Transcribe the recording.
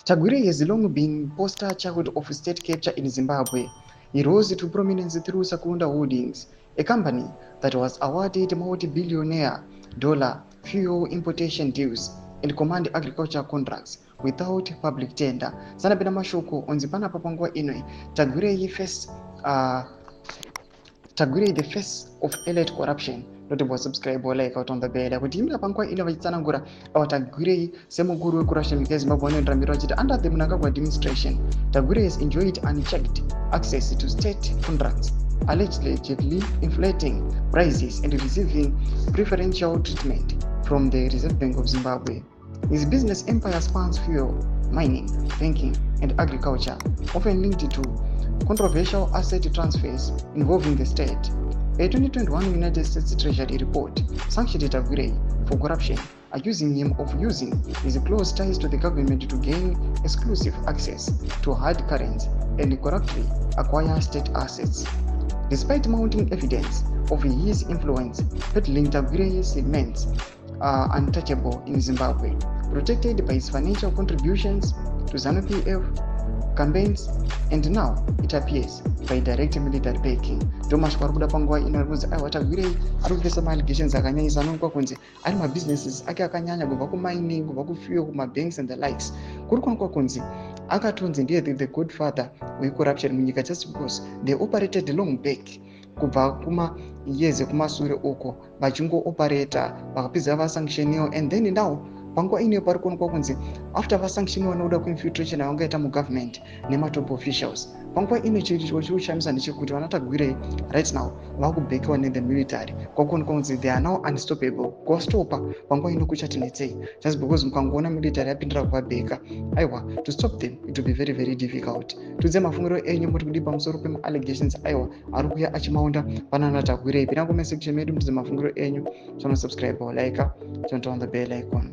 Tagwirei has long been poster child of state capture in Zimbabwe. He rose to prominence through Secunda Holdings, a company that was awarded multi-billionaire dollar fuel importation deals and command agriculture contracts without public tender. Sana pena mashoko onzipana papangwa inwe Tagwirei the face of elite corruption. Notable subscribe or like out on the bell. Kuti imla pankwa ina vachitsanangura Tagwirei semukuru wekurasha nyika yeZimbabwe anoenderambira vachiti under the mnangagwa administration Tagwirei has enjoyed unchecked access to state contracts, allegedly inflating prices and receiving preferential treatment from the Reserve Bank of Zimbabwe. His business empire spans fuel, mining, banking, and agriculture, often linked to controversial asset transfers involving the state. A 2021 United States Treasury report sanctioned Tagwirei for corruption, accusing him of using his close ties to the government to gain exclusive access to hard currency and corruptly acquire state assets. Despite mounting evidence of his influence, peddling Tagwirei remains untouchable in Zimbabwe, protected by his financial contributions to ZANU-PF campaigns, and now it appears by direct military backing. Thomas Kwarubuda Pangwa inokuzi Tagwirei arikufesa allegations akanyanyisa anonga kunzi ari businesses ake akanyanya kubva kumining, kubva kufuel, kumabanks and the likes. Kuri kuonekwa kunzi akatonzi ndiye the godfather wecorruption munyika just because they operated long back kubva kumayeze kumasure uko vachingooperator vakapedza vasanctioniwa and then now panguva ino pari kuonekwa kunzi after vasanctioniwa nokuda kuinfiltration yavangaita mugovernment nematop officials, panguva ino chiro chirikuchamisa ndechekuti vana Tagwirei right now vakubhekiwa nethe military kwakuonekwa kunzi they are now unstoppable. Kuvastopa panguva ino kuchatinetsei just because mukangoona military yapindira kuvabheka. Aiwa, to stop them it will be very very difficult. Tudze mafungiro enyu muri kudi pamusoro pema-allegations aiwa ari kuuya achimaunda panana Tagwirei. Pinda comment section medu mudze mafungiro enyu. Subscribe or like, turn on the bell icon.